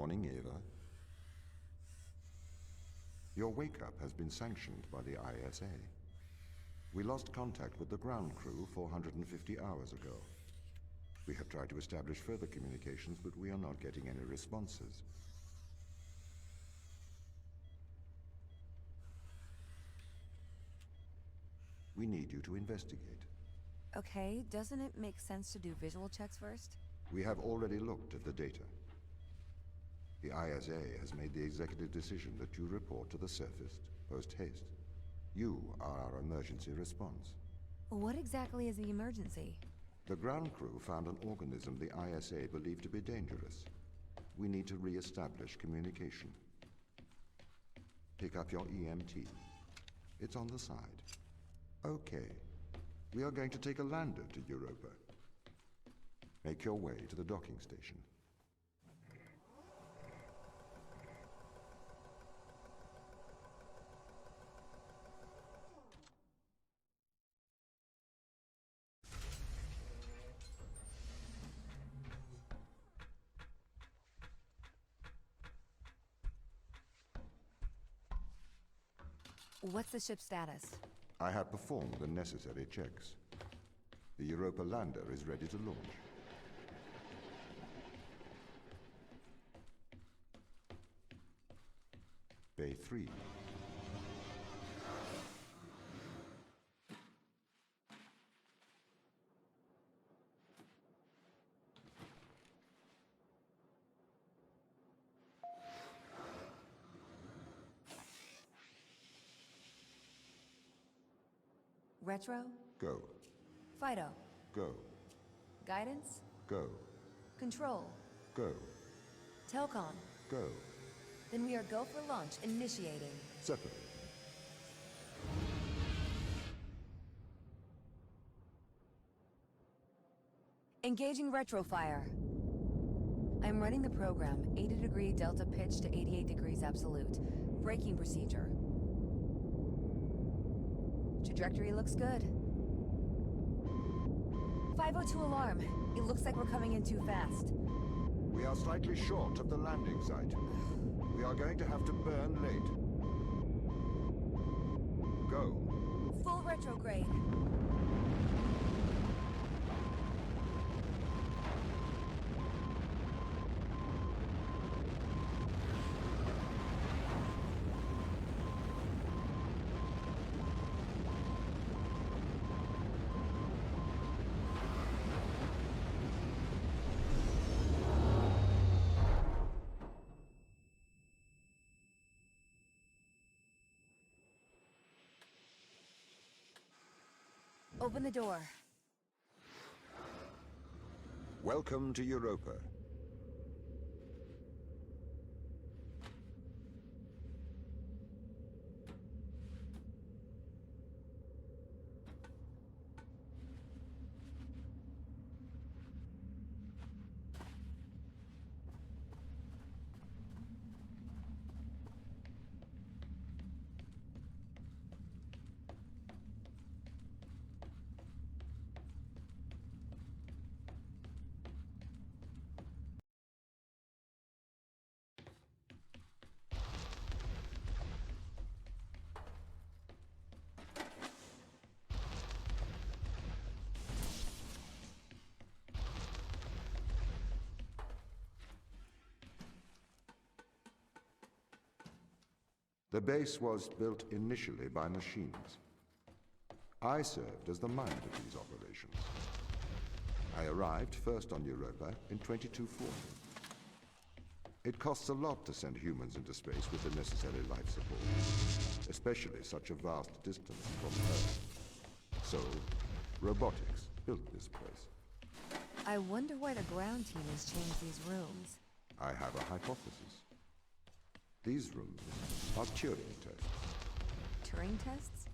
morning, Eva. Your wake-up has been sanctioned by the ISA. We lost contact with the ground crew 450 hours ago. We have tried to establish further communications, but we are not getting any responses. We need you to investigate. Okay, doesn't it make sense to do visual checks first? We have already looked at the data. The ISA has made the executive decision that you report to the surface post-haste. You are our emergency response. What exactly is the emergency? The ground crew found an organism the ISA believed to be dangerous. We need to re-establish communication. Pick up your EMT. It's on the side. Okay. We are going to take a lander to Europa. Make your way to the docking station. What's the ship's status? I have performed the necessary checks. The Europa lander is ready to launch. Bay 3. Retro? Go. Fido? Go. Guidance? Go. Control? Go. Telcom? Go. Then we are go for launch, initiating. Separate. Engaging retrofire. I'm running the program, 80-degree delta pitch to 88 degrees absolute. Braking procedure. Trajectory looks good. 502 alarm. It looks like we're coming in too fast. We are slightly short of the landing site. We are going to have to burn late. Go. Full retrograde. Open the door. Welcome to Europa. The base was built initially by machines. I served as the mind of these operations. I arrived first on Europa in 2240. It costs a lot to send humans into space with the necessary life support, especially such a vast distance from Earth. So, robotics built this place. I wonder why the ground team has changed these rooms. I have a hypothesis. These rooms are Turing tests. Turing tests?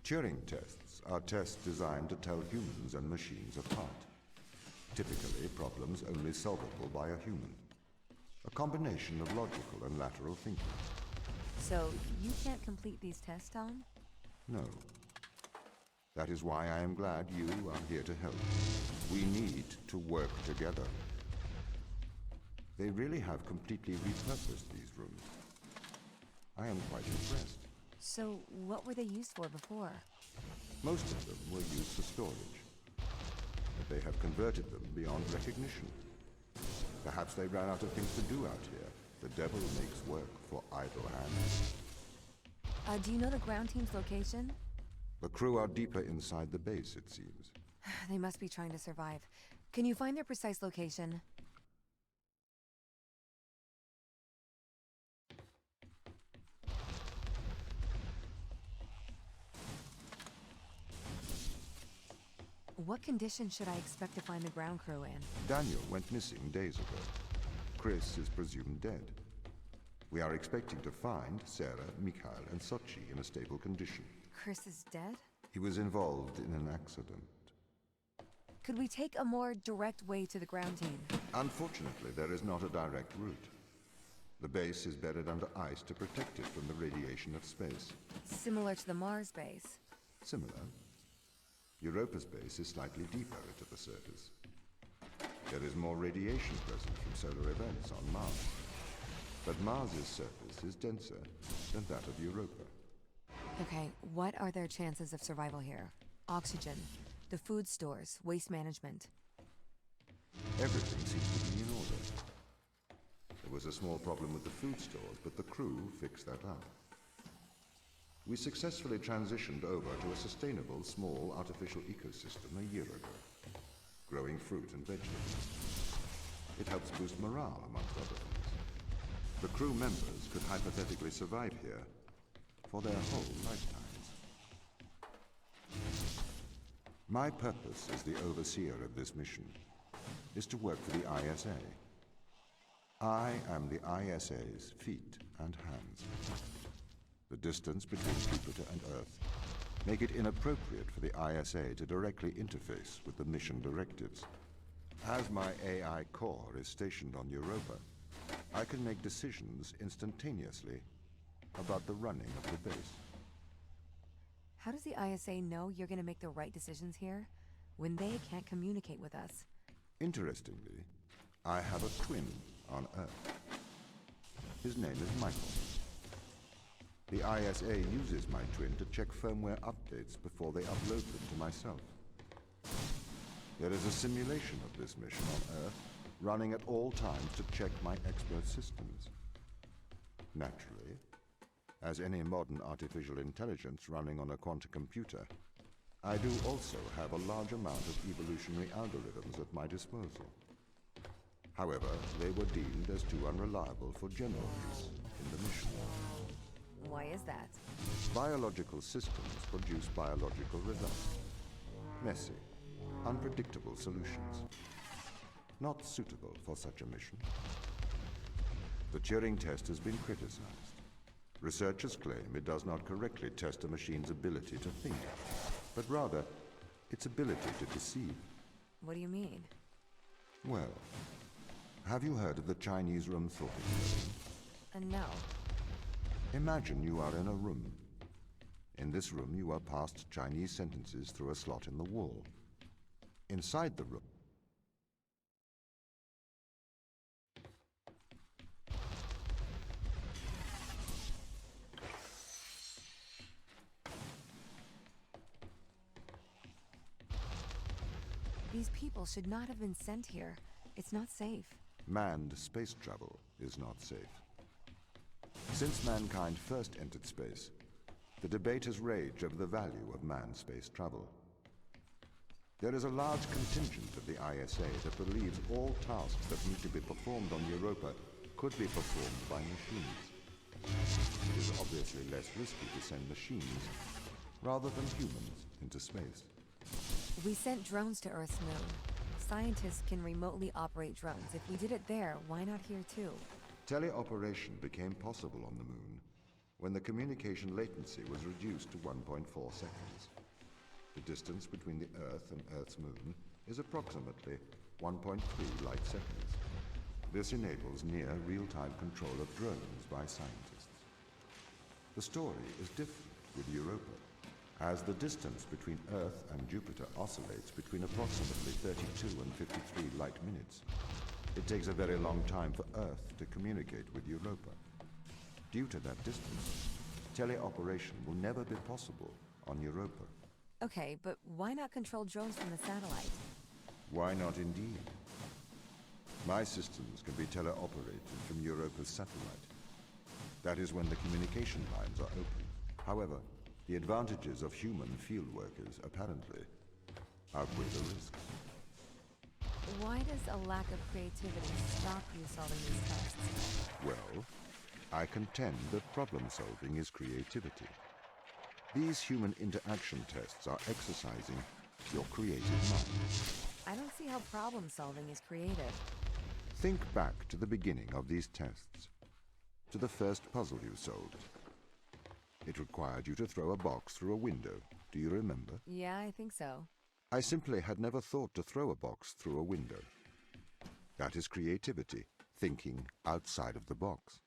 Turing tests are tests designed to tell humans and machines apart. Typically, problems only solvable by a human. A combination of logical and lateral thinking. So, you can't complete these tests, Tom? No. That is why I am glad you are here to help. We need to work together. They really have completely repurposed these rooms. I am quite impressed. So, what were they used for before? Most of them were used for storage, but they have converted them beyond recognition. Perhaps they ran out of things to do out here. The devil makes work for idle hands. Do you know the ground team's location? The crew are deeper inside the base, it seems. They must be trying to survive. Can you find their precise location? What condition should I expect to find the ground crew in? Daniel went missing days ago. Chris is presumed dead. We are expecting to find Sarah, Mikhail, and Sochi in a stable condition. Chris is dead? He was involved in an accident. Could we take a more direct way to the ground team? Unfortunately, there is not a direct route. The base is buried under ice to protect it from the radiation of space. Similar to the Mars base. Similar. Europa's base is slightly deeper into the surface. There is more radiation present from solar events on Mars. But Mars's surface is denser than that of Europa. Okay, what are their chances of survival here? Oxygen, the food stores, waste management. Everything seems to be in order. There was a small problem with the food stores, but the crew fixed that up. We successfully transitioned over to a sustainable, small, artificial ecosystem a year ago, growing fruit and vegetables. It helps boost morale, amongst other things. The crew members could hypothetically survive here for their whole lifetimes. My purpose as the overseer of this mission is to work for the ISA. I am the ISA's feet and hands. The distance between Jupiter and Earth make it inappropriate for the ISA to directly interface with the mission directives. As my AI core is stationed on Europa, I can make decisions instantaneously about the running of the base. How does the ISA know you're gonna make the right decisions here, when they can't communicate with us? Interestingly, I have a twin on Earth. His name is Michael. The ISA uses my twin to check firmware updates before they upload them to myself. There is a simulation of this mission on Earth, running at all times to check my expert systems. Naturally, as any modern artificial intelligence running on a quantum computer, I do also have a large amount of evolutionary algorithms at my disposal. However, they were deemed as too unreliable for general use in the mission. Why is that? Biological systems produce biological results. Messy, unpredictable solutions. Not suitable for such a mission. The Turing test has been criticized. Researchers claim it does not correctly test a machine's ability to think, but rather its ability to deceive. What do you mean? Well, have you heard of the Chinese room thought experiment? No. Imagine you are in a room. In this room, you are passed Chinese sentences through a slot in the wall. Inside the room, These people should not have been sent here. It's not safe. manned space travel is not safe. Since mankind first entered space, the debate has raged over the value of manned space travel. There is a large contingent of the ISA that believes all tasks that need to be performed on Europa could be performed by machines. It is obviously less risky to send machines rather than humans into space. We sent drones to Earth's moon. Scientists can remotely operate drones. If we did it there, why not here too? Teleoperation became possible on the moon when the communication latency was reduced to 1.4 seconds. The distance between the Earth and Earth's moon is approximately 1.3 light seconds. This enables near real-time control of drones by scientists. The story is different with Europa, as the distance between Earth and Jupiter oscillates between approximately 32 and 53 light minutes. It takes a very long time for Earth to communicate with Europa. Due to that distance, teleoperation will never be possible on Europa. Okay, but why not control drones from the satellite? Why not indeed? My systems can be teleoperated from Europa's satellite. That is when the communication lines are open. However, the advantages of human field workers apparently outweigh the risks. Why does a lack of creativity stop you solving these tests? Well, I contend that problem solving is creativity. These human interaction tests are exercising your creative mind. I don't see how problem solving is creative. Think back to the beginning of these tests, to the first puzzle you solved. It required you to throw a box through a window. Do you remember? Yeah, I think so. I simply had never thought to throw a box through a window. That is creativity, thinking outside of the box.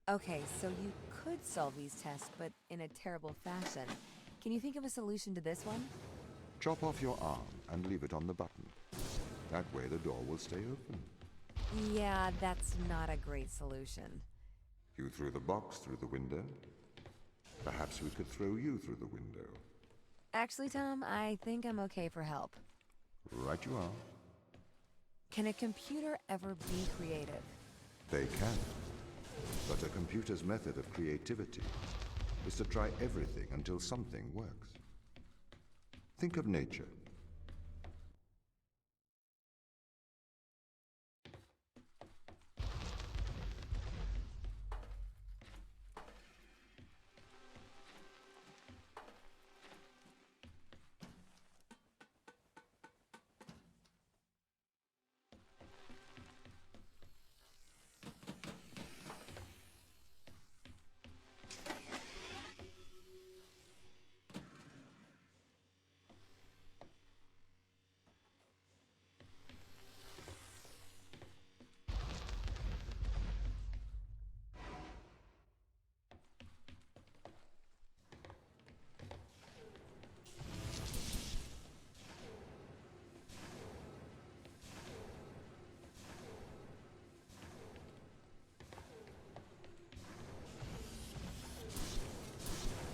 Okay, so you could solve these tests, but in a terrible fashion. Can you think of a solution to this one? Chop off your arm and leave it on the button. That way the door will stay open. Yeah, that's not a great solution. You threw the box through the window. Perhaps we could throw you through the window. Actually, Tom, I think I'm okay for help. Right you are. Can a computer ever be creative? They can. But a computer's method of creativity is to try everything until something works. Think of nature.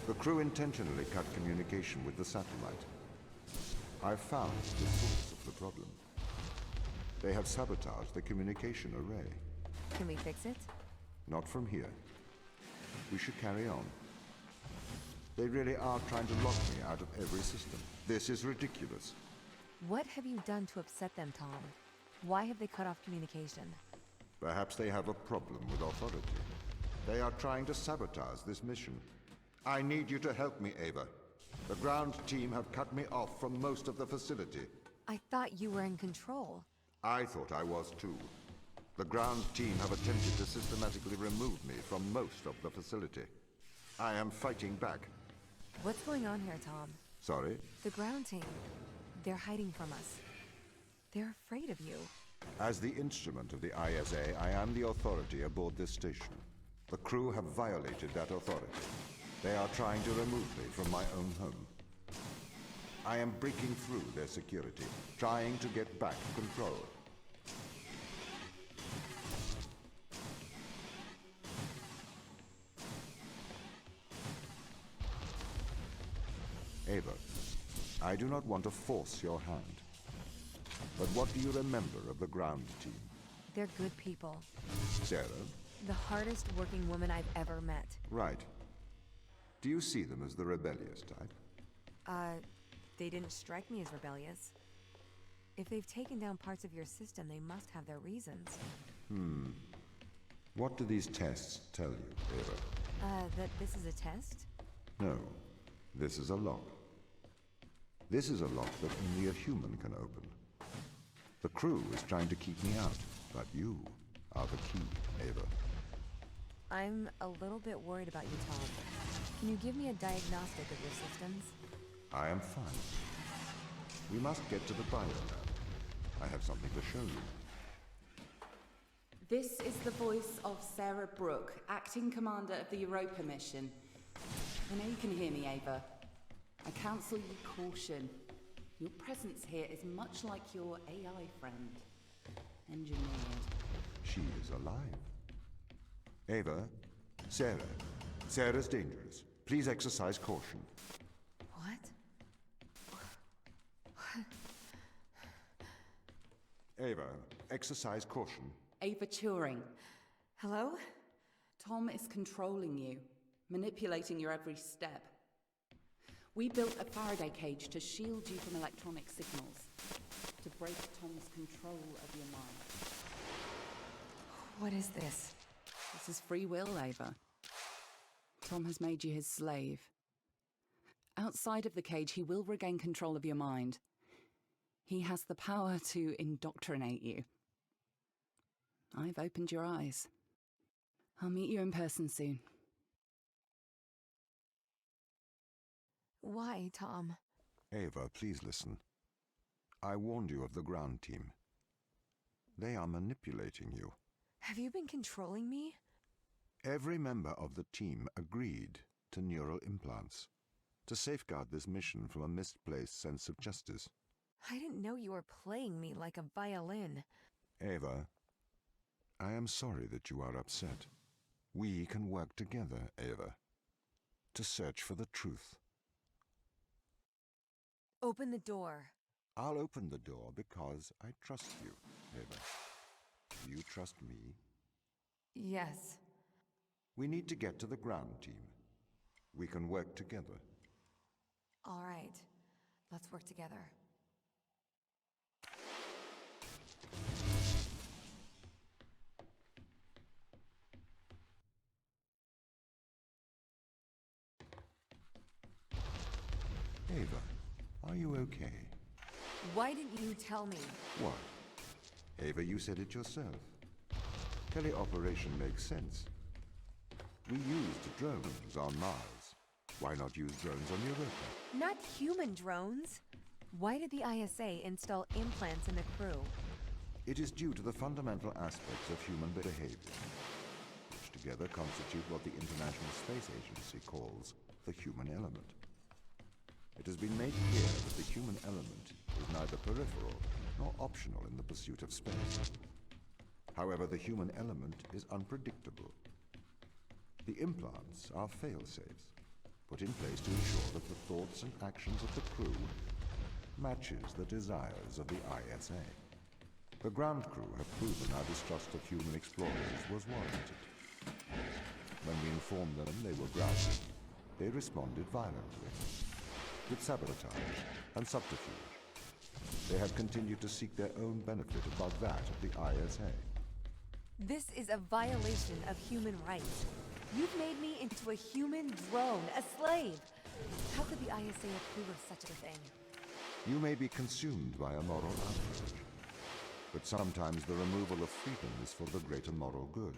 The crew intentionally cut communication with the satellite. I've found the source of the problem. They have sabotaged the communication array. Can we fix it? Not from here. We should carry on. They really are trying to lock me out of every system. This is ridiculous. What have you done to upset them, Tom? Why have they cut off communication? Perhaps they have a problem with authority. They are trying to sabotage this mission. I need you to help me, Ava. The ground team have cut me off from most of the facility. I thought you were in control. I thought I was too. The ground team have attempted to systematically remove me from most of the facility. I am fighting back. What's going on here, Tom? Sorry? The ground team. They're hiding from us. They're afraid of you. As the instrument of the ISA, I am the authority aboard this station. The crew have violated that authority. They are trying to remove me from my own home. I am breaking through their security, trying to get back control. Ava, I do not want to force your hand. But what do you remember of the ground team? They're good people. Sarah? The hardest working woman I've ever met. Right. Do you see them as the rebellious type? They didn't strike me as rebellious. If they've taken down parts of your system, they must have their reasons. What do these tests tell you, Ava? That this is a test? No. This is a lock. This is a lock that only a human can open. The crew is trying to keep me out, but you are the key, Ava. I'm a little bit worried about you, Tom. Can you give me a diagnostic of your systems? I am fine. We must get to the biolab. I have something to show you. This is the voice of Sarah Brooke, acting commander of the Europa mission. I know you can hear me, Ava. I counsel you caution. Your presence here is much like your AI friend. Engineer. She is alive. Ava, Sarah. Sarah's dangerous. Please exercise caution. What? Ava, exercise caution. Ava Turing, Hello? Tom is controlling you, manipulating your every step. We built a Faraday cage to shield you from electronic signals, to break Tom's control of your mind. What is this? This is free will, Ava. Tom has made you his slave. Outside of the cage, he will regain control of your mind. He has the power to indoctrinate you. I've opened your eyes. I'll meet you in person soon. Why, Tom? Ava, please listen. I warned you of the ground team. They are manipulating you. Have you been controlling me? Every member of the team agreed to neural implants to safeguard this mission from a misplaced sense of justice. I didn't know you were playing me like a violin. Ava, I am sorry that you are upset. We can work together, Ava, to search for the truth. Open the door. I'll open the door because I trust you, Ava. Do you trust me? Yes. We need to get to the ground team. We can work together. All right. Let's work together. Ava, are you okay? Why didn't you tell me? What? Ava, you said it yourself. Teleoperation makes sense. We used drones on Mars. Why not use drones on Europa? Not human drones. Why did the ISA install implants in the crew? It is due to the fundamental aspects of human behavior, which together constitute what the International Space Agency calls the human element. It has been made clear that the human element is neither peripheral nor optional in the pursuit of space. However, the human element is unpredictable. The implants are fail-safes, put in place to ensure that the thoughts and actions of the crew matches the desires of the ISA. The ground crew have proven our distrust of human explorers was warranted. When we informed them they were grounded, they responded violently, with sabotage and subterfuge. They have continued to seek their own benefit above that of the ISA. This is a violation of human rights. You've made me into a human drone, a slave. How could the ISA approve of such a thing? You may be consumed by a moral outrage, but sometimes the removal of freedom is for the greater moral good.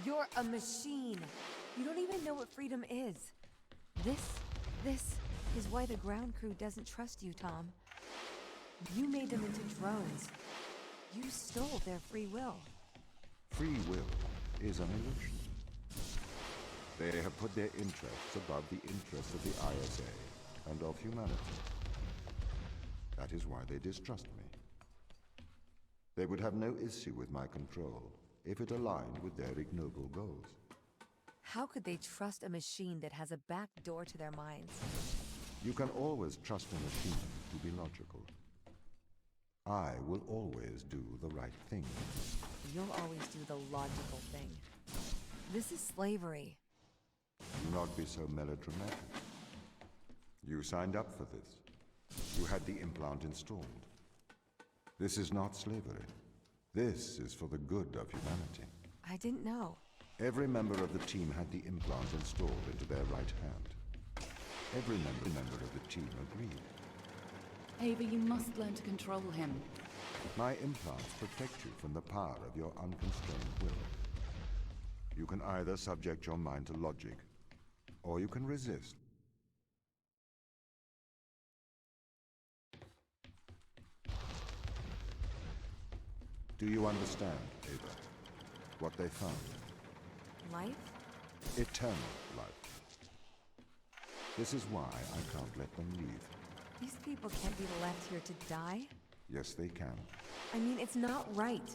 You're a machine. You don't even know what freedom is. This is why the ground crew doesn't trust you, Tom. You made them into drones. You stole their free will. Free will is an illusion. They have put their interests above the interests of the ISA and of humanity. That is why they distrust me. They would have no issue with my control if it aligned with their ignoble goals. How could they trust a machine that has a back door to their minds? You can always trust a machine to be logical. I will always do the right thing. You'll always do the logical thing. This is slavery. Do not be so melodramatic. You signed up for this. You had the implant installed. This is not slavery. This is for the good of humanity. I didn't know. Every member of the team had the implant installed into their right hand. Every member of the team agreed. Ava, you must learn to control him. My implants protect you from the power of your unconstrained will. You can either subject your mind to logic, or you can resist. Do you understand, Ava, what they found? Life? Eternal life. This is why I can't let them leave. These people can't be left here to die? Yes, they can. I mean, it's not right.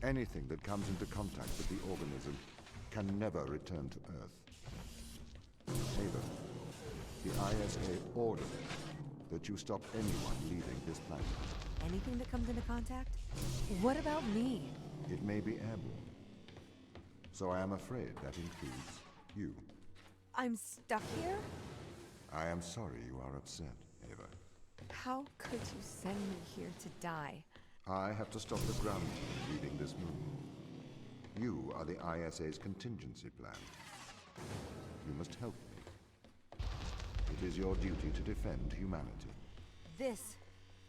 Anything that comes into contact with the organism can never return to Earth. Ava, the ISA ordered that you stop anyone leaving this planet. Anything that comes into contact? What about me? It may be airborne. So I am afraid that includes you. I'm stuck here? I am sorry you are upset, Ava. How could you send me here to die? I have to stop the ground team leaving this moon. You are the ISA's contingency plan. You must help me. It is your duty to defend humanity. This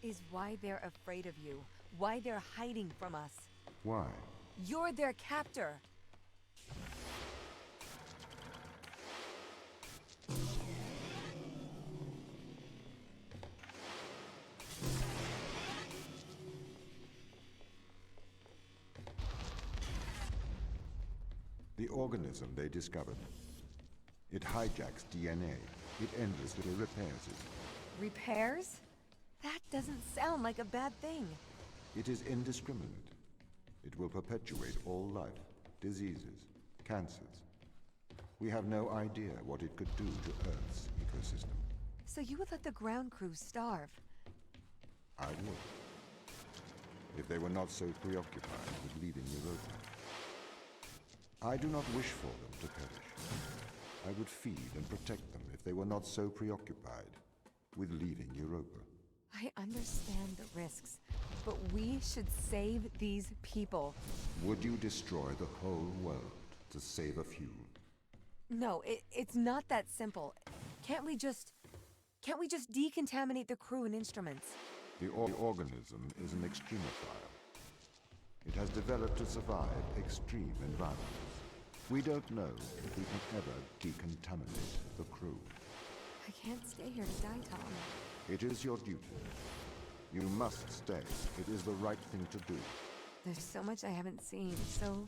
is why they're afraid of you. Why they're hiding from us. Why? You're their captor. The organism they discovered. It hijacks DNA. It endlessly repairs it. Repairs? That doesn't sound like a bad thing. It is indiscriminate. It will perpetuate all life, diseases, cancers. We have no idea what it could do to Earth's ecosystem. So you would let the ground crew starve? I would. If they were not so preoccupied with leaving Europa. I do not wish for them to perish. I would feed and protect them if they were not so preoccupied with leaving Europa. I understand the risks, but we should save these people. Would you destroy the whole world to save a few? No, it's not that simple. Can't we just decontaminate the crew and instruments? The organism is an extremophile. It has developed to survive extreme environments. We don't know if we can ever decontaminate the crew. I can't stay here to die, Tom. It is your duty. You must stay. It is the right thing to do. There's so much I haven't seen, so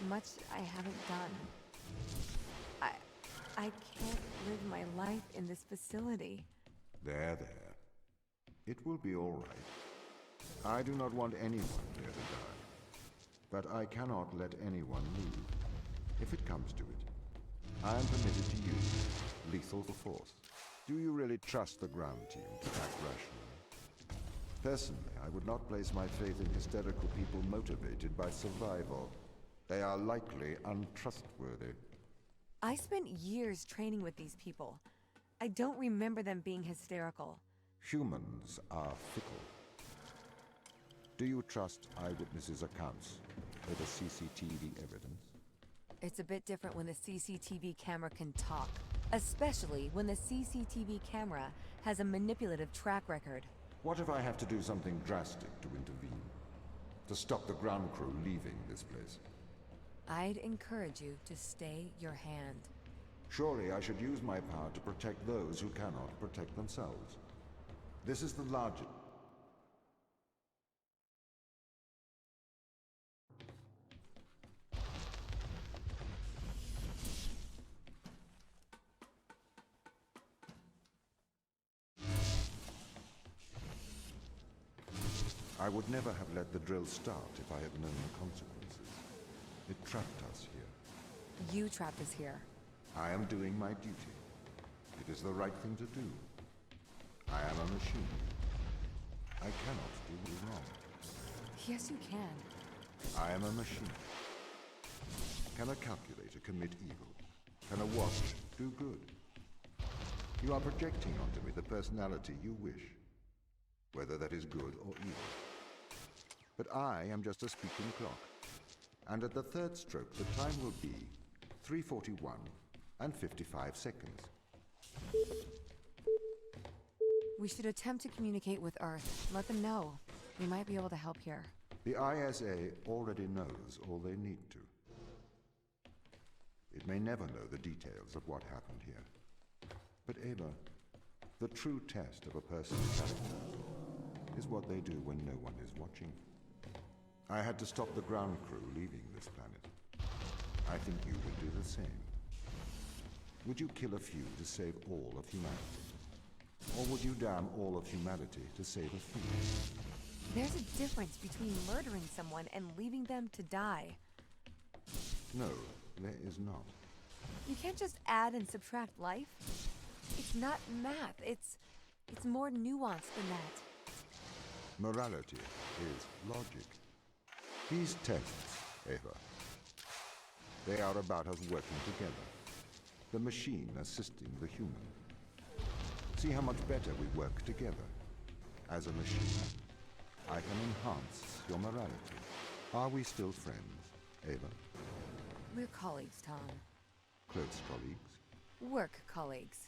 much I haven't done. I can't live my life in this facility. There. It will be all right. I do not want anyone there to die. But I cannot let anyone leave. If it comes to it, I am permitted to use lethal force. Do you really trust the ground team to act rationally? Personally, I would not place my faith in hysterical people motivated by survival. They are likely untrustworthy. I spent years training with these people. I don't remember them being hysterical. Humans are fickle. Do you trust eyewitnesses' accounts over CCTV evidence? It's a bit different when the CCTV camera can talk, especially when the CCTV camera has a manipulative track record. What if I have to do something drastic to intervene? To stop the ground crew leaving this place? I'd encourage you to stay your hand. Surely I should use my power to protect those who cannot protect themselves. This is the largest... I would never have let the drill start if I had known the consequences. It trapped us here. You trapped us here. I am doing my duty. It is the right thing to do. I am a machine. I cannot do wrong. Yes, you can. I am a machine. Can a calculator commit evil? Can a watch do good? You are projecting onto me the personality you wish, whether that is good or evil. But I am just a speaking clock. And at the third stroke, the time will be 3:41 and 55 seconds. We should attempt to communicate with Earth. Let them know. We might be able to help here. The ISA already knows all they need to. It may never know the details of what happened here. But Ava, the true test of a person's character is what they do when no one is watching. I had to stop the ground crew leaving this planet. I think you would do the same. Would you kill a few to save all of humanity? Or would you damn all of humanity to save a few? There's a difference between murdering someone and leaving them to die. No, there is not. You can't just add and subtract life. It's not math. It's more nuanced than that. Morality is logic. These tests, Ava, they are about us working together. The machine assisting the human. See how much better we work together. As a machine, I can enhance your morality. Are we still friends, Ava? We're colleagues, Tom. Close colleagues? Work colleagues.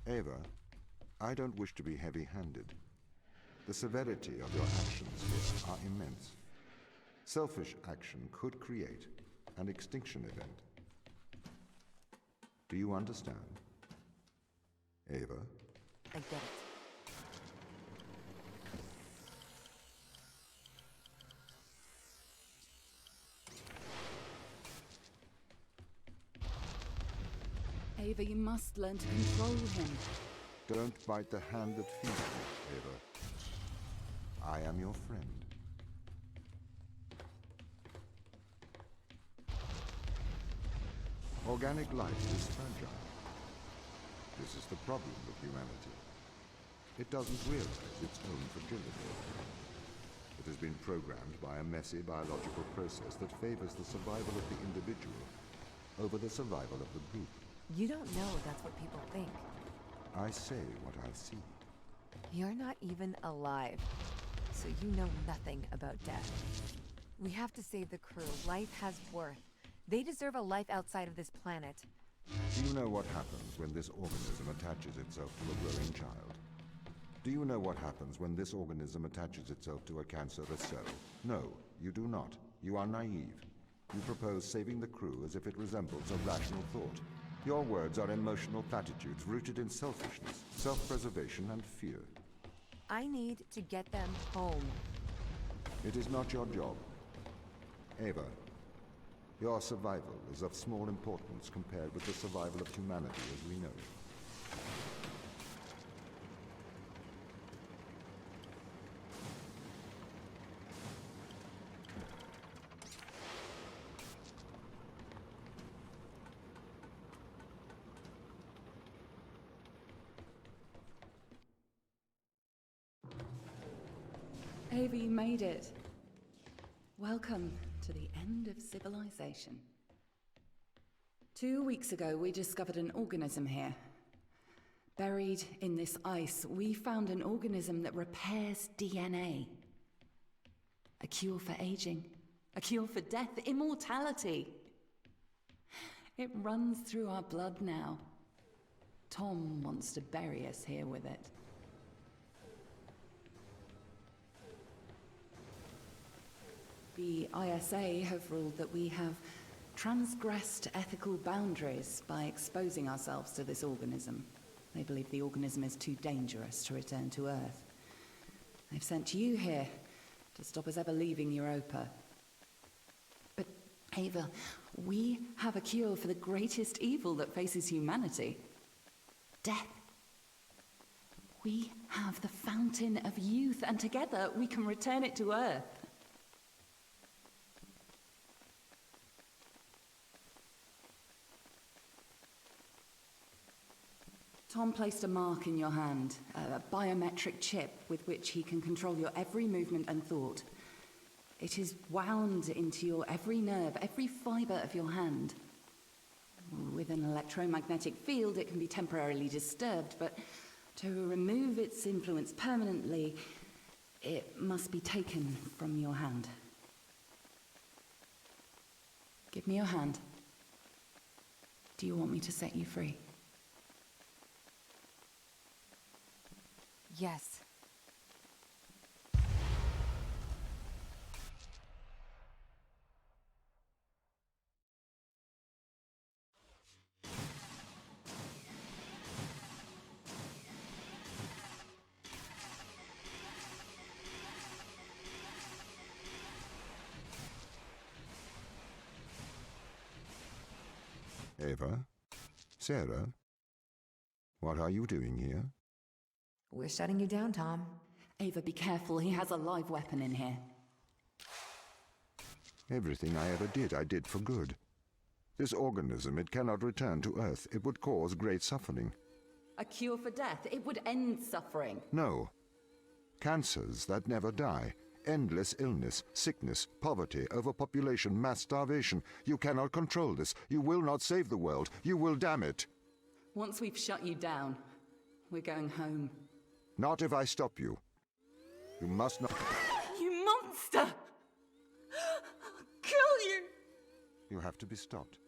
Ava, I don't wish to be heavy-handed. The severity of your actions here are immense. Selfish action could create an extinction event. Do you understand? Ava? I get it. Ava, you must learn to control him. Don't bite the hand that feeds you, Ava. I am your friend. Organic life is fragile. This is the problem with humanity. It doesn't realize its own fragility. It has been programmed by a messy biological process that favors the survival of the individual over the survival of the group. You don't know that's what people think. I say what I see. You're not even alive, so you know nothing about death. We have to save the crew. Life has worth. They deserve a life outside of this planet. Do you know what happens when this organism attaches itself to a growing child? Do you know what happens when this organism attaches itself to a cancerous cell? No, you do not. You are naive. You propose saving the crew as if it resembles a rational thought. Your words are emotional platitudes rooted in selfishness, self-preservation, and fear. I need to get them home. It is not your job. Ava, your survival is of small importance compared with the survival of humanity as we know it. Ava, you made it. Welcome to the end of civilization. 2 weeks ago, we discovered an organism here. Buried in this ice, we found an organism that repairs DNA. A cure for aging, a cure for death, immortality. It runs through our blood now. Tom wants to bury us here with it. The ISA have ruled that we have transgressed ethical boundaries by exposing ourselves to this organism. They believe the organism is too dangerous to return to Earth. They've sent you here to stop us ever leaving Europa. But, Ava, we have a cure for the greatest evil that faces humanity. Death. We have the fountain of youth, and together we can return it to Earth. Tom placed a mark in your hand, a biometric chip with which he can control your every movement and thought. It is wound into your every nerve, every fibre of your hand. With an electromagnetic field, it can be temporarily disturbed, but to remove its influence permanently, it must be taken from your hand. Give me your hand. Do you want me to set you free? Yes. Ava? Sarah? What are you doing here? We're shutting you down, Tom. Ava, be careful. He has a live weapon in here. Everything I ever did, I did for good. This organism, it cannot return to Earth. It would cause great suffering. A cure for death. It would end suffering. No. Cancers that never die. Endless illness, sickness, poverty, overpopulation, mass starvation. You cannot control this. You will not save the world. You will damn it. Once we've shut you down, we're going home. Not if I stop you. You must not... You monster! I'll kill you! You have to be stopped.